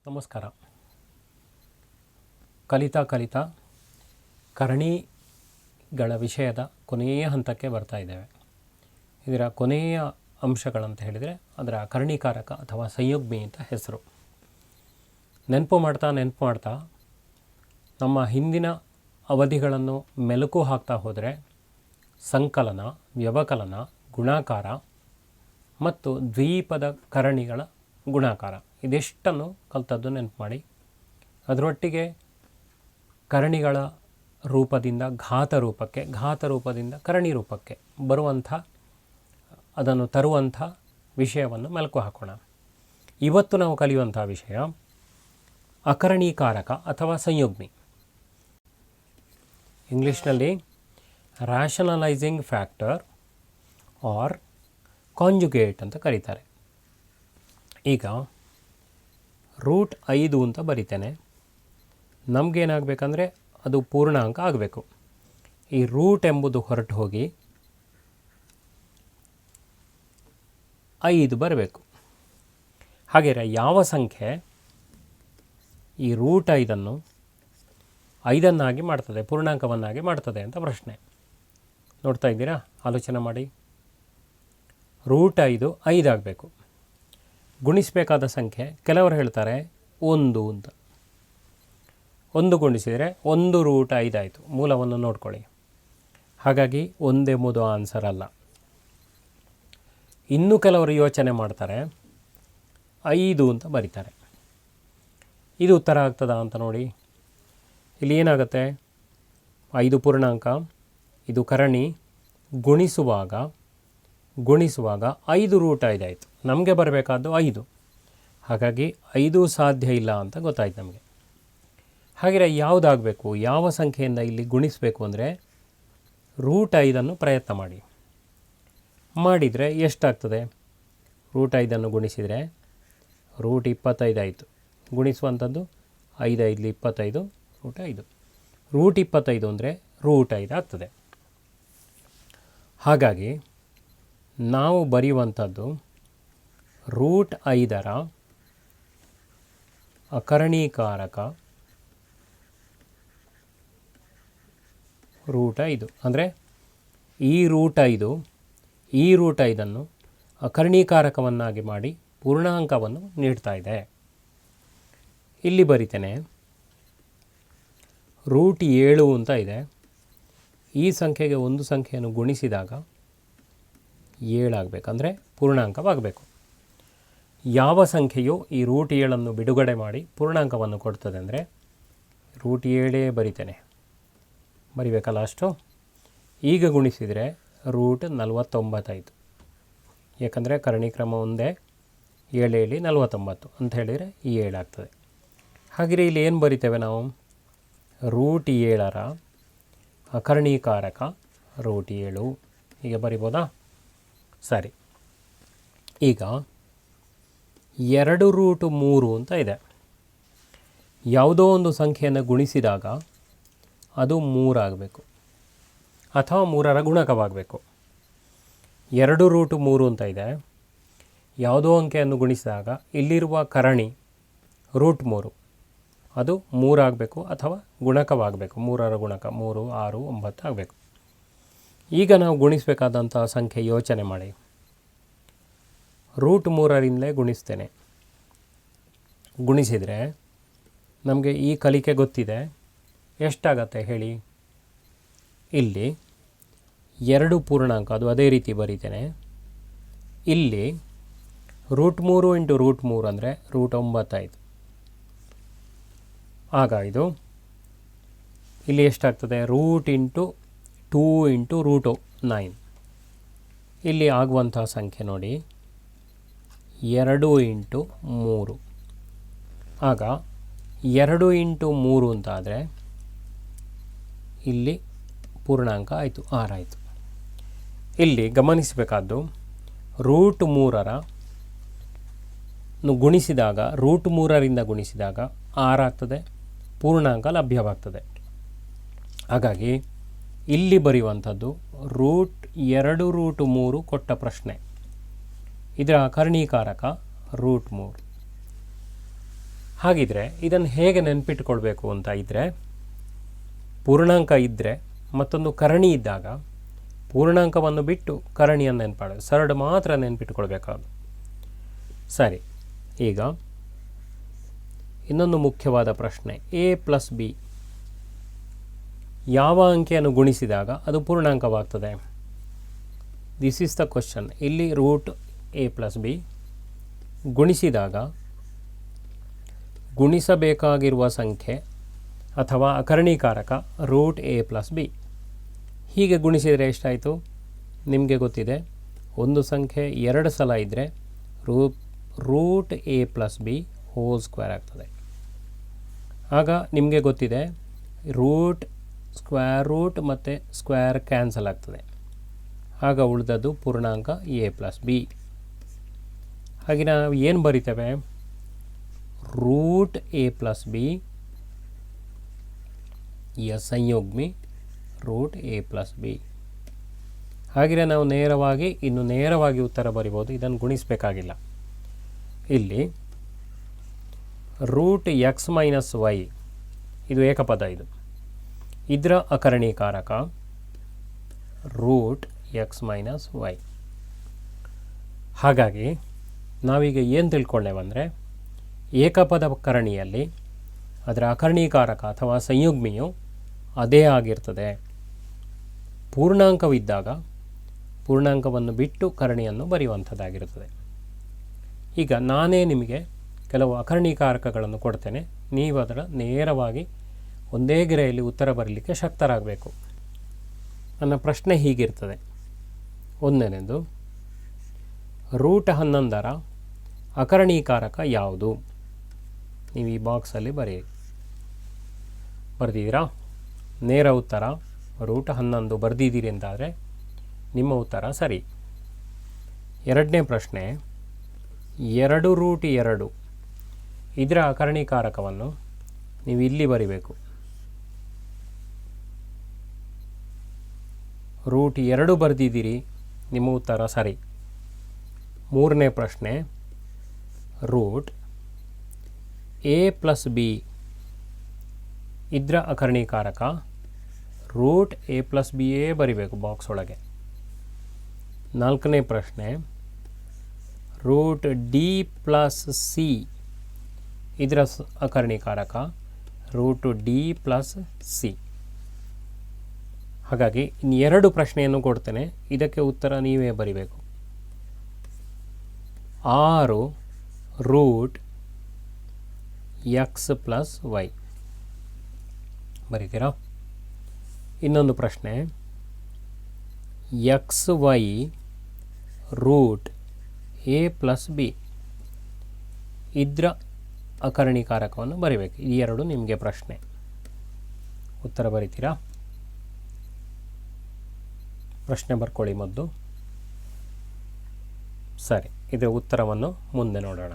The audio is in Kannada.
ನಮಸ್ಕಾರ. ಕಲಿತಾ ಕರಣಿಗಳ ವಿಷಯದ ಕೊನೆಯ ಹಂತಕ್ಕೆ ಬರ್ತಾ ಇದ್ದೇವೆ. ಇದರ ಕೊನೆಯ ಅಂಶಗಳಂತ ಹೇಳಿದರೆ ಅದರ ಕರ್ಣೀಕಾರಕ ಅಥವಾ ಸಂಯುಗ್ಮಿ ಅಂತ ಹೆಸರು. ನೆನಪು ಮಾಡ್ತಾ ನಮ್ಮ ಹಿಂದಿನ ಅವಧಿಗಳನ್ನು ಮೆಲುಕು ಹಾಕ್ತಾ ಹೋದರೆ ಸಂಕಲನ, ವ್ಯವಕಲನ, ಗುಣಾಕಾರ ಮತ್ತು ದ್ವೀಪದ ಕರಣಿಗಳ ಗುಣಾಕಾರ ಇದಿಷ್ಟನ್ನು ಕಲಿತದ್ದು ನೆನಪು ಮಾಡಿ. ಅದರೊಟ್ಟಿಗೆ ಕರಣಿಗಳ ರೂಪದಿಂದ ಘಾತ ರೂಪದಿಂದ ಕರಣಿ ರೂಪಕ್ಕೆ ಬರುವಂಥ ಅದನ್ನು ತರುವಂಥ ವಿಷಯವನ್ನು ಮೆಲುಕು ಹಾಕೋಣ. ಇವತ್ತು ನಾವು ಕಲಿಯುವಂಥ ವಿಷಯ ಅಕರಣೀಕಾರಕ ಅಥವಾ ಸಂಯುಗ್ಮಿ. ಇಂಗ್ಲೀಷ್ನಲ್ಲಿ ರ್ಯಾಷನಲೈಸಿಂಗ್ ಫ್ಯಾಕ್ಟರ್ ಆರ್ ಕಾಂಜುಗೇಟ್ ಅಂತ ಕರೀತಾರೆ. ಈಗ √5 ಅಂತ ಬರಿತೇನೆ. ನಮಗೇನಾಗಬೇಕಂದ್ರೆ ಅದು ಪೂರ್ಣಾಂಕ ಆಗಬೇಕು. ಈ ರೂಟ್ ಎಂಬುದು ಹೊರಟು ಹೋಗಿ 5 ಬರಬೇಕು. ಹಾಗೆಯೇ ಯಾವ ಸಂಖ್ಯೆ ಈ √5 5 ಮಾಡ್ತದೆ, ಪೂರ್ಣಾಂಕವನ್ನಾಗಿ ಮಾಡ್ತದೆ ಅಂತ ಪ್ರಶ್ನೆ. ನೋಡ್ತಾ ಇದ್ದೀರಾ? ಆಲೋಚನೆ ಮಾಡಿ. √5 5 ಆಗಬೇಕು. ಗುಣಿಸಬೇಕಾದ ಸಂಖ್ಯೆ ಕೆಲವರು ಹೇಳ್ತಾರೆ 1 ಅಂತ. 1 ಗುಣಿಸಿದರೆ 1 √5 ಆಯಿತು. ಮೂಲವನ್ನು ನೋಡ್ಕೊಳ್ಳಿ. ಹಾಗಾಗಿ 1 ಎಂಬುದು ಆನ್ಸರ್ ಅಲ್ಲ. ಇನ್ನು ಕೆಲವರು ಯೋಚನೆ ಮಾಡ್ತಾರೆ 5 ಅಂತ ಬರೀತಾರೆ. ಇದು ಉತ್ತರ ಆಗ್ತದಾ ಅಂತ ನೋಡಿ. ಇಲ್ಲಿ ಏನಾಗುತ್ತೆ? 5 ಪೂರ್ಣಾಂಕ, ಇದು ಕರಣಿ, ಗುಣಿಸುವಾಗ 5 √5 ಆಯಿತು. ನಮಗೆ ಬರಬೇಕಾದ್ದು 5. ಹಾಗಾಗಿ 5 ಸಾಧ್ಯ ಇಲ್ಲ ಅಂತ ಗೊತ್ತಾಯ್ತು ನಮಗೆ. ಹಾಗೆಯೇ ಯಾವುದಾಗಬೇಕು, ಯಾವ ಸಂಖ್ಯೆಯಿಂದ ಇಲ್ಲಿ ಗುಣಿಸಬೇಕು ಅಂದರೆ √5 ಪ್ರಯತ್ನ ಮಾಡಿದರೆ ಎಷ್ಟಾಗ್ತದೆ? √5 ಗುಣಿಸಿದರೆ √25 ಆಯಿತು. ಗುಣಿಸುವಂಥದ್ದು 5 5 25 √5. √25 ಅಂದರೆ √5 ಆಗ್ತದೆ. ಹಾಗಾಗಿ ನಾವು ಬರೆಯುವಂಥದ್ದು √5 ಅಕರಣೀಕಾರಕ √5. ಅಂದರೆ ಈ √5 ಅಕರಣೀಕಾರಕವನ್ನಾಗಿ ಮಾಡಿ ಪೂರ್ಣಾಂಕವನ್ನು ನೀಡ್ತಾ ಇದೆ. ಇಲ್ಲಿ ಬರಿತೇನೆ √7 ಅಂತ ಇದೆ. ಈ ಸಂಖ್ಯೆಗೆ ಒಂದು ಸಂಖ್ಯೆಯನ್ನು ಗುಣಿಸಿದಾಗ 7 ಆಗಬೇಕಂದ್ರೆ ಪೂರ್ಣಾಂಕವಾಗಬೇಕು. ಯಾವ ಸಂಖ್ಯೆಯು ಈ √7 ಬಿಡುಗಡೆ ಮಾಡಿ ಪೂರ್ಣಾಂಕವನ್ನು ಕೊಡ್ತದೆ ಅಂದರೆ √7 ಬರಿತೇನೆ. ಬರಿಬೇಕಲ್ಲ ಅಷ್ಟು. ಈಗ ಗುಣಿಸಿದರೆ √49 ಆಯಿತು. ಯಾಕಂದರೆ ಕರ್ಣಿಕ್ರಮ ಒಂದೇ, 7 7 49 ಅಂತ ಹೇಳಿದರೆ 7 ಆಗ್ತದೆ. ಹಾಗೆಯೇ ಇಲ್ಲಿ ಏನು ಬರಿತೇವೆ ನಾವು? √7 ಅಕರ್ಣೀಕಾರಕ √7 ಹೀಗೆ ಬರಿಬೋದಾ? ಸರಿ. ಈಗ 2√3 ಅಂತ ಇದೆ. ಯಾವುದೋ ಒಂದು ಸಂಖ್ಯೆಯನ್ನು ಗುಣಿಸಿದಾಗ ಅದು 3 ಆಗಬೇಕು ಅಥವಾ 3ರ ಗುಣಕವಾಗಬೇಕು. 2√3 ಅಂತ ಇದೆ. ಯಾವುದೋ ಅಂಕೆಯನ್ನು ಗುಣಿಸಿದಾಗ ಇಲ್ಲಿರುವ ಕರಣಿ √3 ಅದು 3 ಆಗಬೇಕು ಅಥವಾ ಗುಣಕವಾಗಬೇಕು. 3ರ ಗುಣಕ 3 6 9 ಆಗಬೇಕು. ಈಗ ನಾವು ಗುಣಿಸಬೇಕಾದಂಥ ಸಂಖ್ಯೆ ಯೋಚನೆ ಮಾಡಿ. √3ರಿಂದಲೇ ಗುಣಿಸ್ತೇನೆ. ಗುಣಿಸಿದರೆ ನಮಗೆ ಈ ಕಲಿಕೆ ಗೊತ್ತಿದೆ. ಎಷ್ಟಾಗತ್ತೆ ಹೇಳಿ? ಇಲ್ಲಿ 2 ಪೂರ್ಣಾಂಕ, ಅದು ಅದೇ ರೀತಿ ಬರೀತೇನೆ. ಇಲ್ಲಿ √3 × √3 ಅಂದರೆ √9 ಆಯಿತು. ಆಗ ಇದು ಇಲ್ಲಿ ಎಷ್ಟಾಗ್ತದೆ? √2 × √9. ಇಲ್ಲಿ ಆಗುವಂಥ ಸಂಖ್ಯೆ ನೋಡಿ 2 × 3. ಆಗ 2 × 3 ಅಂತ ಆದರೆ ಇಲ್ಲಿ ಪೂರ್ಣಾಂಕ ಆಯಿತು, 6 ಆಯಿತು. ಇಲ್ಲಿ ಗಮನಿಸಬೇಕಾದ್ದು √3 ಗುಣಿಸಿದಾಗ √3ರಿಂದ ಗುಣಿಸಿದಾಗ 6 ಆಗ್ತದೆ, ಪೂರ್ಣಾಂಕ ಲಭ್ಯವಾಗ್ತದೆ. ಹಾಗಾಗಿ ಇಲ್ಲಿ ಬರೆಯುವಂಥದ್ದು √2√3 ಕೊಟ್ಟ ಪ್ರಶ್ನೆ. ಇದರ ಕರ್ಣೀಕಾರಕ √3. ಹಾಗಿದ್ರೆ ಇದನ್ನು ಹೇಗೆ ನೆನಪಿಟ್ಕೊಳ್ಬೇಕು ಅಂತ ಇದ್ದರೆ, ಪೂರ್ಣಾಂಕ ಇದ್ದರೆ ಮತ್ತೊಂದು ಕರಣಿ ಇದ್ದಾಗ ಪೂರ್ಣಾಂಕವನ್ನು ಬಿಟ್ಟು ಕರಣಿಯನ್ನು ನೆನಪಾಡೋದು, ಸರಳ ಮಾತ್ರ ನೆನಪಿಟ್ಕೊಳ್ಬೇಕಾದ್ರು. ಸರಿ, ಈಗ ಇನ್ನೊಂದು ಮುಖ್ಯವಾದ ಪ್ರಶ್ನೆ, ಎ ಪ್ಲಸ್ ಬಿ ಯಾವ ಅಂಕೆಯನ್ನು ಗುಣಿಸಿದಾಗ ಅದು ಪೂರ್ಣಾಂಕವಾಗ್ತದೆ? This is the question. ಇಲ್ಲಿ ರೂಟ್ ಎ ಪ್ಲಸ್ ಬಿ ಗುಣಿಸಿದಾಗ ಗುಣಿಸಬೇಕಾಗಿರುವ ಸಂಖ್ಯೆ ಅಥವಾ ಅಕರ್ಣೀಕಾರಕ ರೂಟ್ ಎ ಪ್ಲಸ್ ಬಿ. ಹೀಗೆ ಗುಣಿಸಿದರೆ ಎಷ್ಟಾಯಿತು ನಿಮಗೆ ಗೊತ್ತಿದೆ. ಒಂದು ಸಂಖ್ಯೆ 2 ಸಲ ಇದ್ದರೆ root A plus B whole square ಆಗ್ತದೆ. ಆಗ ನಿಮಗೆ ಗೊತ್ತಿದೆ ರೂಟ್, ಸ್ಕ್ವೇರ್ ರೂಟ್ ಮತ್ತು ಸ್ಕ್ವೇರ್ ಕ್ಯಾನ್ಸಲ್ ಆಗ್ತದೆ. ಆಗ ಉಳಿದದ್ದು ಪೂರ್ಣಾಂಕ ಎ ಪ್ಲಸ್ ಬಿ. ಹಾಗೆ ನಾವು ಏನು ಬರಿತೇವೆ? ರೂಟ್ ಎ ಪ್ಲಸ್ ಬಿ ಯ ಸಂಯೋಗ್ಮಿ ರೂಟ್ ಎ ಪ್ಲಸ್ ಬಿ. ಹಾಗೆ ನಾವು ನೇರವಾಗಿ ಉತ್ತರ ಬರಿಬೋದು, ಇದನ್ನು ಗುಣಿಸಬೇಕಾಗಿಲ್ಲ. ಇಲ್ಲಿ ರೂಟ್ ಎಕ್ಸ್ ಮೈನಸ್ ವೈ ಇದು ಏಕಪದ, ಇದರ ಅಕರ್ಣೀಕಾರಕ ರೂಟ್ ಎಕ್ಸ್ ಮೈನಸ್ ವೈ. ಹಾಗಾಗಿ ನಾವೀಗ ಏನು ತಿಳ್ಕೊಂಡೇವಂದರೆ, ಏಕಪದ ಕರಣಿಯಲ್ಲಿ ಅದರ ಅಕರ್ಣೀಕಾರಕ ಅಥವಾ ಸಂಯುಗ್ಮಿಯು ಅದೇ ಆಗಿರ್ತದೆ. ಪೂರ್ಣಾಂಕವಿದ್ದಾಗ ಪೂರ್ಣಾಂಕವನ್ನು ಬಿಟ್ಟು ಕರಣಿಯನ್ನು ಬರೆಯುವಂಥದ್ದಾಗಿರುತ್ತದೆ. ಈಗ ನಾನೇ ನಿಮಗೆ ಕೆಲವು ಅಕರ್ಣೀಕಾರಕಗಳನ್ನು ಕೊಡ್ತೇನೆ, ನೀವು ಅದರ ನೇರವಾಗಿ ಒಂದೇ ಗೆರೆಯಲ್ಲಿ ಉತ್ತರ ಬರಲಿಕ್ಕೆ ಶಕ್ತರಾಗಬೇಕು. ನನ್ನ ಪ್ರಶ್ನೆ ಹೀಗಿರ್ತದೆ. ಒಂದನೇದು, ರೂಟ್ 11ರ ಅಕರ್ಣೀಕಾರಕ ಯಾವುದು? ನೀವು ಈ ಬಾಕ್ಸಲ್ಲಿ ಬರೆದಿದ್ದೀರಾ? ನೇರ ಉತ್ತರ ರೂಟ್ 11 ಬರೆದಿದ್ದೀರಿ ಅಂತಾದರೆ ನಿಮ್ಮ ಉತ್ತರ ಸರಿ. ಎರಡನೇ ಪ್ರಶ್ನೆ, 2 ರೂಟ್ 2 ಇದರ ಅಕರ್ಣೀಕಾರಕವನ್ನು ನೀವು ಇಲ್ಲಿ ಬರಿಬೇಕು. ರೂಟ್ 2 ಬರೆದಿದ್ದೀರಿ, ನಿಮ್ಮ ಉತ್ತರ ಸರಿ. ಮೂರನೇ ಪ್ರಶ್ನೆ, ರೂಟ್ ಎ ಪ್ಲಸ್ ಬಿ ಇದರ ಅಕರ್ಣೀಕಾರಕ root A plus b a ಬರಿಬೇಕು ಬಾಕ್ಸ್ ಒಳಗೆ. ನಾಲ್ಕನೇ ಪ್ರಶ್ನೆ, ರೂಟ್ ಡಿ ಪ್ಲಸ್ ಸಿ ಇದರ ಅಕರ್ಣೀಕಾರಕ ರೂಟ್ ಡಿ ಪ್ಲಸ್ ಸಿ. ಹಾಗಾಗಿ ಇನ್ನೆರಡು ಪ್ರಶ್ನೆಯನ್ನು ಕೊಡ್ತೇನೆ, ಇದಕ್ಕೆ ಉತ್ತರ ನೀವೇ ಬರಿಬೇಕು. 6 ರೂಟ್ ಎಕ್ಸ್ ಪ್ಲಸ್ ವೈ ಬರೀತೀರಾ? ಇನ್ನೊಂದು ಪ್ರಶ್ನೆ, x y root A plus b ಇದರ ಅಕರ್ಣೀಕಾರಕವನ್ನು ಬರಿಬೇಕು. ಈ ಎರಡು ನಿಮಗೆ ಪ್ರಶ್ನೆ. ಉತ್ತರ ಬರಿತೀರಾ? ಪ್ರಶ್ನೆ ಬರ್ಕೊಳ್ಳಿ ಮೊದಲು. ಸರಿ, ಇದರ ಉತ್ತರವನ್ನು ಮುಂದೆ ನೋಡೋಣ.